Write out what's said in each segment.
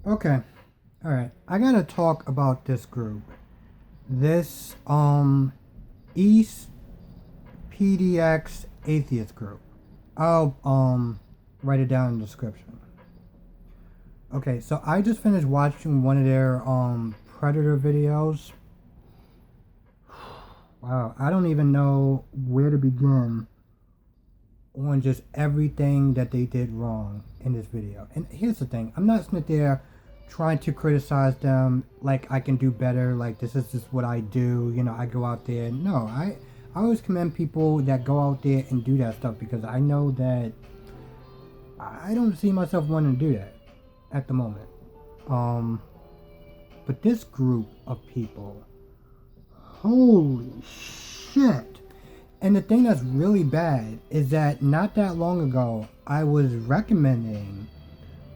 Okay. All right. I gotta talk about this group. This East PDX atheist group. I'll write it down in the description. Okay, so I just finished watching one of their predator videos. Wow, I don't even know where to begin on just everything that they did wrong in this video. And here's the thing, I'm not sitting there trying to criticize them like I can do better, like this is just what I do, I go out there. No, I always commend people that go out there and do that stuff because I know that I don't see myself wanting to do that at the moment. Um, but this group of people, holy shit. And the thing that's really bad is that not that long ago, I was recommending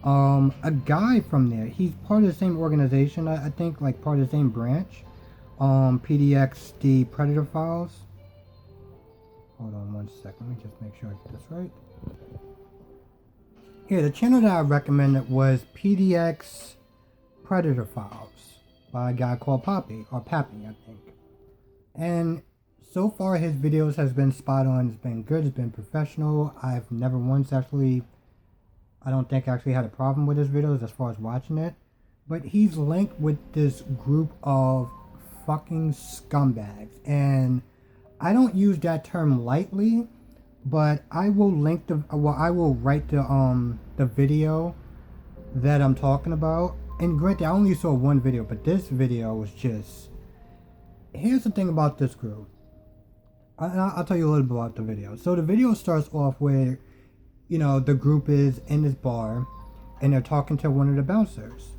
a guy from there. He's part of the same organization, I think, like part of the same branch. PDX, the Predator Files. Hold on one second, let me just make sure I get this right. Yeah, the channel that I recommended was PDX Predator Files by a guy called Poppy, or Pappy, I think. And so far his videos has been spot on, it's been good, it's been professional. I've never once actually, I don't think actually had a problem with his videos as far as watching it. But he's linked with this group of fucking scumbags. And I don't use that term lightly, but I will link I will write the video that I'm talking about. And granted, I only saw one video, but this video was just, here's the thing about this group. I'll tell you a little bit about the video. So the video starts off where, the group is in this bar and they're talking to one of the bouncers,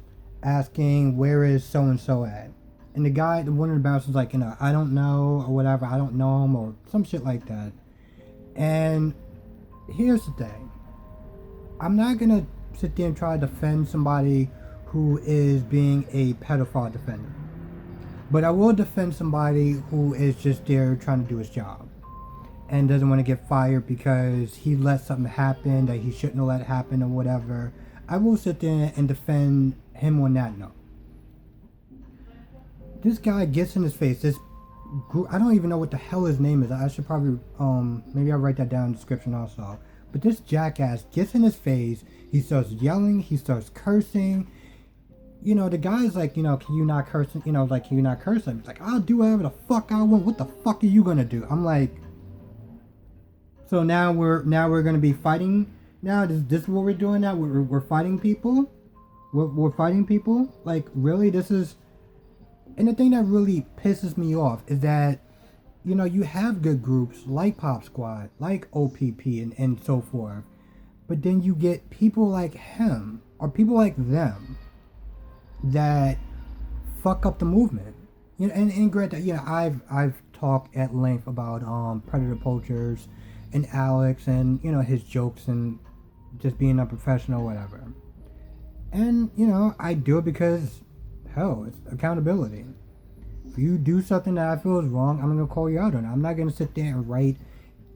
asking where is so and so at. And one of the bouncers like, I don't know or whatever, I don't know him or some shit like that. And here's the thing. I'm not gonna sit there and try to defend somebody who is being a pedophile defender. But I will defend somebody who is just there trying to do his job and doesn't want to get fired because he let something happen that he shouldn't have let happen or whatever. I will sit there and defend him on that note. This guy gets in his face. This group, I don't even know what the hell his name is. I should probably, maybe I'll write that down in the description also. But this jackass gets in his face. He starts yelling. He starts cursing. The guy's like, can you not curse? Can you not curse? He's like, I'll do whatever the fuck I want. What the fuck are you gonna do? I'm like, so now we're gonna be fighting. Now this is what we're doing now. We're fighting people. We're fighting people. Like really, this is. And the thing that really pisses me off is that, you have good groups like Pop Squad, like OPP, and so forth, but then you get people like him or people like them that fuck up the movement. And granted, I've talked at length about Predator Poachers and Alex and his jokes and just being unprofessional, whatever. And I do it because hell, it's accountability. If you do something that I feel is wrong, I'm gonna call you out on it. I'm not gonna sit there and write,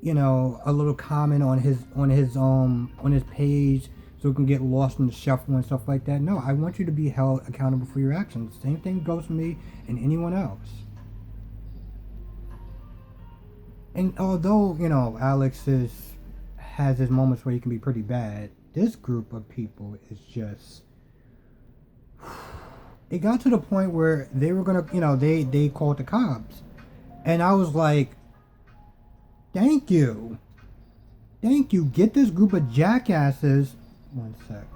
a little comment on his page so it can get lost in the shuffle and stuff like that. No, I want you to be held accountable for your actions. Same thing goes for me and anyone else. And although, Alex has his moments where he can be pretty bad, this group of people is just, it got to the point where they were gonna, they called the cops. And I was like, thank you. Thank you. Get this group of jackasses. One sec.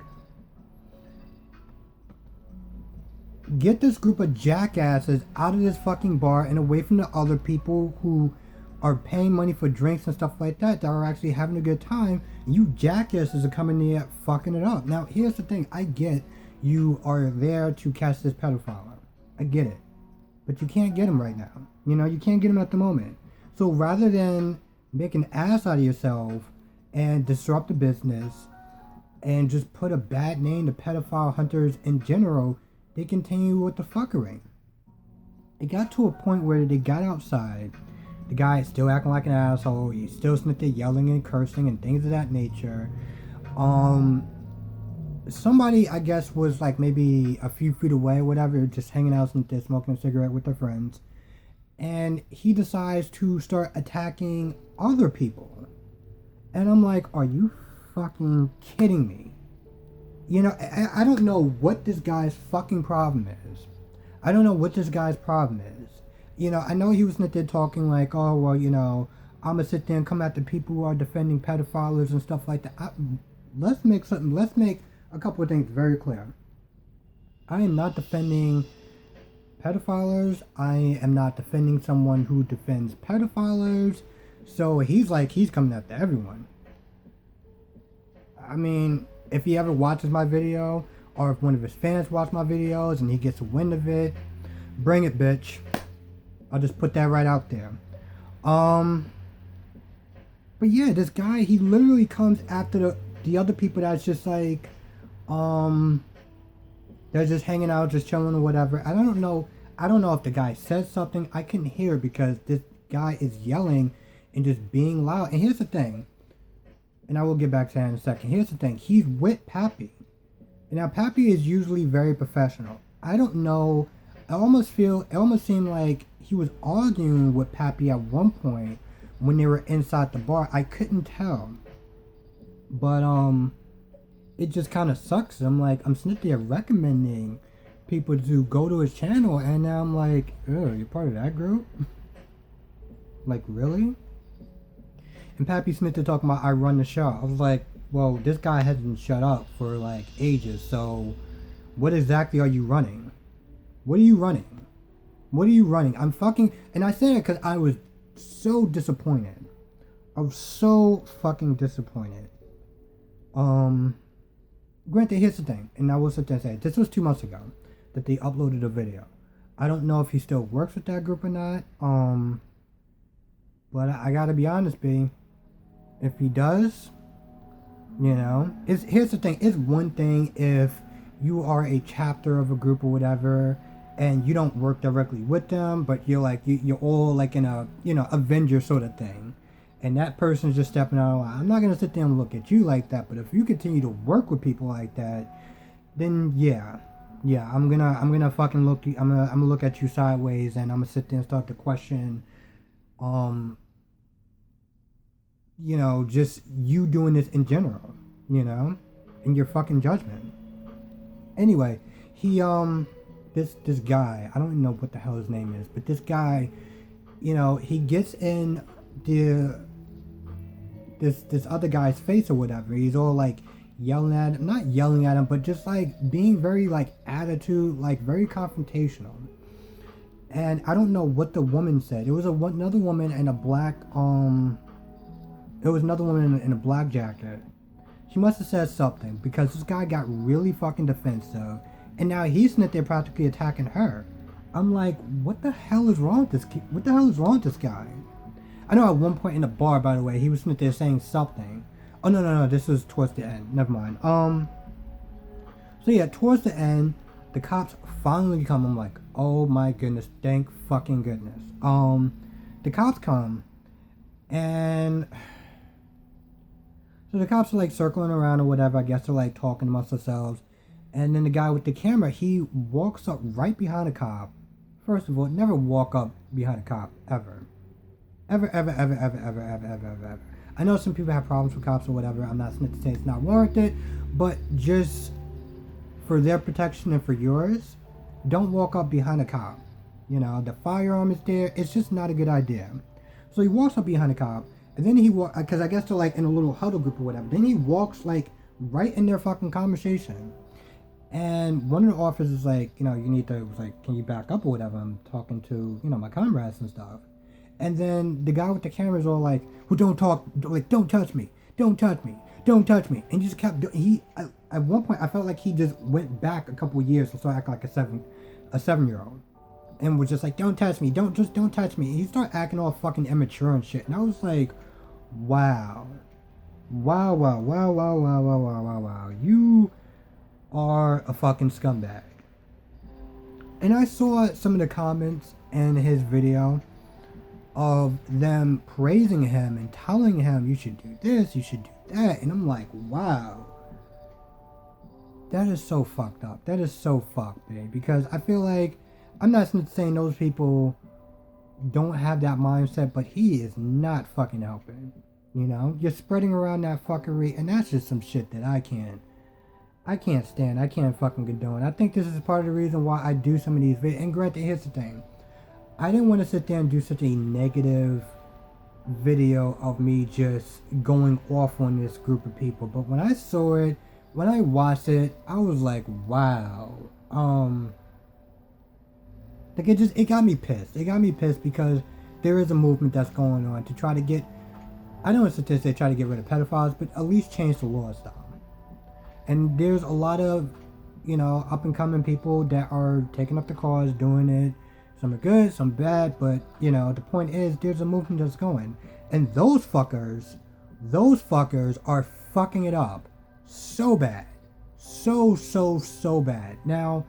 Get this group of jackasses out of this fucking bar and away from the other people who are paying money for drinks and stuff like that are actually having a good time. You jackasses are coming there fucking it up. Now, here's the thing. I get you are there to catch this pedophile. I get it. But you can't get him right now. You can't get him at the moment. So rather than make an ass out of yourself and disrupt the business and just put a bad name to pedophile hunters in general, they continue with the fuckery. It got to a point where they got outside. The guy is still acting like an asshole. He's still sitting there yelling and cursing and things of that nature. somebody, I guess, was like maybe a few feet away or whatever, just hanging out there smoking a cigarette with their friends. And he decides to start attacking other people. And I'm like, are you fucking kidding me? You know, I don't know what this guy's fucking problem is. I don't know what this guy's problem is. You know, I know he was there talking like, oh, well, you know, I'm going to sit there and come at the people who are defending pedophiles and stuff like that. Let's make a couple of things very clear. I am not defending pedophiles. I am not defending someone who defends pedophiles. So he's coming after everyone. I mean, if he ever watches my video, or if one of his fans watch my videos and he gets a wind of it, bring it, bitch. I'll just put that right out there. But yeah, this guy, he literally comes after the other people that's just like, they're just hanging out, just chilling or whatever. I don't know if the guy said something. I couldn't hear because this guy is yelling and just being loud. And here's the thing, and I will get back to that in a second. Here's the thing, he's with Pappy. And now Pappy is usually very professional. I don't know, it almost seemed like he was arguing with Pappy at one point when they were inside the bar. I couldn't tell. But it just kind of sucks. I'm sitting there recommending people to go to his channel, and now I'm like, oh, you're part of that group? Like, really? And Pappy Smith is talking about I run the show. I was like, well, this guy hasn't shut up for like ages, so what exactly are you running? What are you running? What are you running? And I say that because I was so disappointed. I was so fucking disappointed. Granted, here's the thing, and I will sit there and say, this was 2 months ago that they uploaded a video. I don't know if he still works with that group or not, but I gotta be honest, B. If he does, you know, here's the thing. It's one thing if you are a chapter of a group or whatever, and you don't work directly with them, but you're all like in a, you know, Avenger sort of thing. And that person's just stepping out of line. I'm not gonna sit there and look at you like that, but if you continue to work with people like that, then yeah, I'm gonna fucking look. I'm gonna look at you sideways, and I'm gonna sit there and start to question, you know, just you doing this in general, you know, in your fucking judgment. Anyway, he this guy, I don't even know what the hell his name is, but this guy, you know, he gets in this other guy's face or whatever. He's all like yelling at him, not yelling at him, but just like being very like attitude, like very confrontational. And I don't know what the woman said. It was another woman in a black it was another woman in a black jacket. She must have said something because this guy got really fucking defensive, and now he's sitting there practically attacking her. I'm like, what the hell is wrong with this? What the hell is wrong with this guy? I know at one point in the bar, by the way, he was sitting there saying something. Oh no, this was towards the end. Never mind. So yeah, towards the end, the cops finally come. I'm like, oh my goodness, thank fucking goodness. The cops come, and so the cops are like circling around or whatever. I guess they're like talking amongst themselves. And then the guy with the camera, he walks up right behind a cop. First of all, never walk up behind a cop, ever. Ever. I know some people have problems with cops or whatever. I'm not saying it's not warranted, but just for their protection and for yours, don't walk up behind a cop. You know, the firearm is there. It's just not a good idea. So he walks up behind a cop, and then he walks, because I guess they're like in a little huddle group or whatever. Then he walks like right in their fucking conversation. And one of the officers is like, you know, was like, can you back up or whatever? I'm talking to, you know, my comrades and stuff. And then the guy with the camera is all like, well, don't touch me. And he just kept, at one point, I felt like he just went back a couple of years and started acting like a 7-year-old. And was just like, don't touch me, don't touch me. And he started acting all fucking immature and shit. And I was like, wow. You are a fucking scumbag. And I saw some of the comments in his video of them praising him and telling him, you should do this, you should do that. And I'm like, wow. That is so fucked up. That is so fucked, babe. Because I feel like, I'm not saying those people don't have that mindset, but he is not fucking helping. You know, you're spreading around that fuckery, and that's just some shit that I can't stand. I can't fucking condone. I think this is part of the reason why I do some of these videos. And granted, here's the thing. I didn't want to sit there and do such a negative video of me just going off on this group of people. But when I saw it, when I watched it, I was like, wow. Like it got me pissed. It got me pissed because there is a movement that's going on to try to get, I don't want to say try to get rid of pedophiles, but at least change the laws down. And there's a lot of, you know, up and coming people that are taking up the cause, doing it. Some are good, some bad, but, you know, the point is there's a movement that's going. And those fuckers are fucking it up so bad. So bad. Now,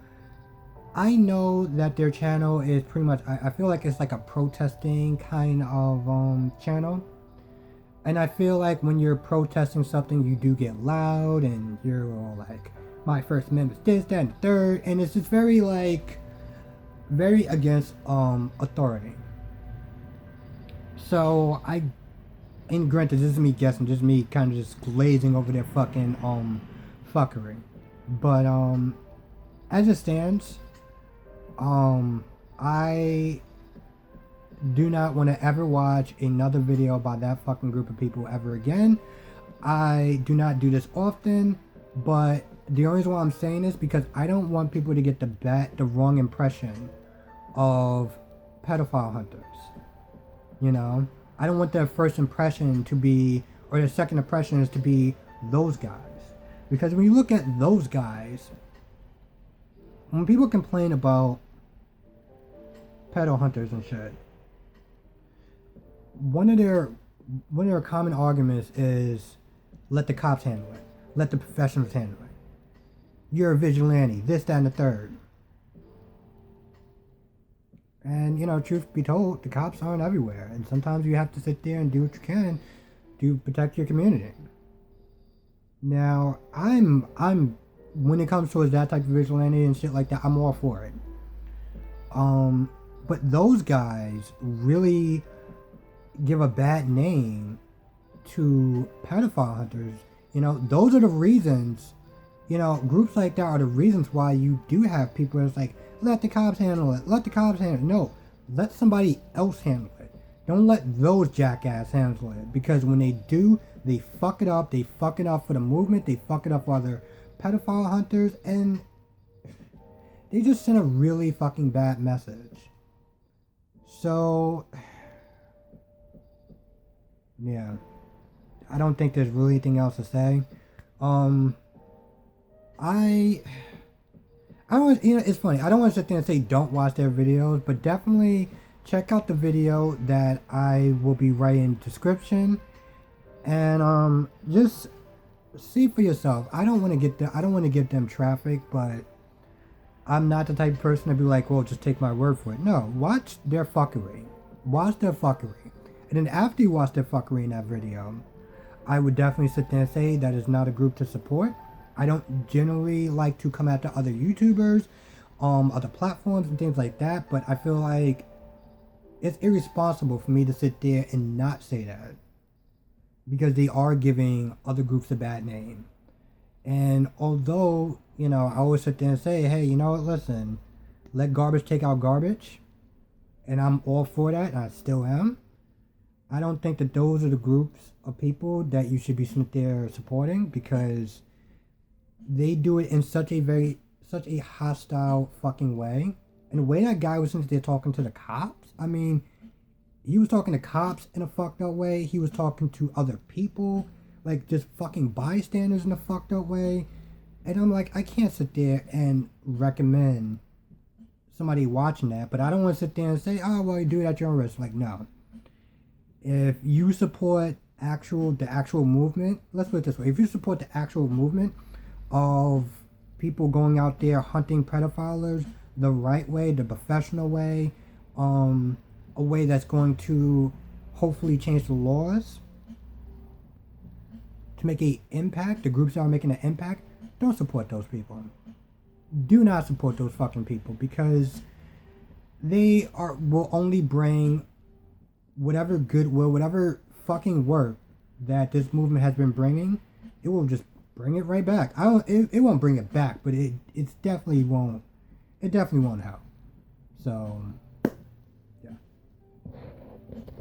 I know that their channel is pretty much, I feel like it's like a protesting kind of channel. And I feel like when you're protesting something, you do get loud and you're all like, my First Amendment's this, that, and the third. And it's just very like, very against authority. So and granted, this is me guessing, just me kind of just glazing over their fucking fuckery. But as it stands, I do not want to ever watch another video by that fucking group of people ever again. I do not do this often, but the only reason why I'm saying this because I don't want people to get the wrong impression of pedophile hunters. You know, I don't want their first impression to be, or their second impression is to be those guys. Because when you look at those guys, when people complain about pedo hunters and shit, one of their common arguments is let the cops handle it. Let the professionals handle it. You're a vigilante, this, that, and the third. And, you know, truth be told, the cops aren't everywhere. And sometimes you have to sit there and do what you can to protect your community. Now, I'm when it comes towards that type of vigilante and shit like that, I'm all for it. But those guys really give a bad name to pedophile hunters. You know, those are the reasons, you know, groups like that are the reasons why you do have people that's like, let the cops handle it. Let the cops handle it. No, let somebody else handle it. Don't let those jackass handle it. Because when they do, they fuck it up. They fuck it up for the movement. They fuck it up for other pedophile hunters. And they just send a really fucking bad message. So, yeah. I don't think there's really anything else to say. I don't, you know, it's funny. I don't want to sit there and say don't watch their videos, but definitely check out the video that I will be writing in the description, and just see for yourself. I don't want to give them traffic, but I'm not the type of person to be like, well, just take my word for it. No, watch their fuckery. Watch their fuckery, and then after you watch their fuckery in that video, I would definitely sit there and say that is not a group to support. I don't generally like to come after other YouTubers, other platforms and things like that, but I feel like it's irresponsible for me to sit there and not say that. Because they are giving other groups a bad name. And although, you know, I always sit there and say, hey, you know what, listen, let garbage take out garbage. And I'm all for that, and I still am. I don't think that those are the groups of people that you should be sitting there supporting, because they do it in such a hostile fucking way. And the way that guy was sitting there talking to the cops, I mean, he was talking to cops in a fucked up way. He was talking to other people, like just fucking bystanders in a fucked up way. And I'm like, I can't sit there and recommend somebody watching that, but I don't want to sit there and say, oh, well, you do it at your own risk. Like, no. If you support the actual movement, let's put it this way, if you support the actual movement of people going out there hunting pedophiles the right way, the professional way, a way that's going to hopefully change the laws to make an impact, the groups that are making an impact, don't support those people. Do not support those fucking people, because they will only bring whatever goodwill, whatever fucking work that this movement has been bringing, it will just bring it right back. It won't bring it back, but it definitely won't help. So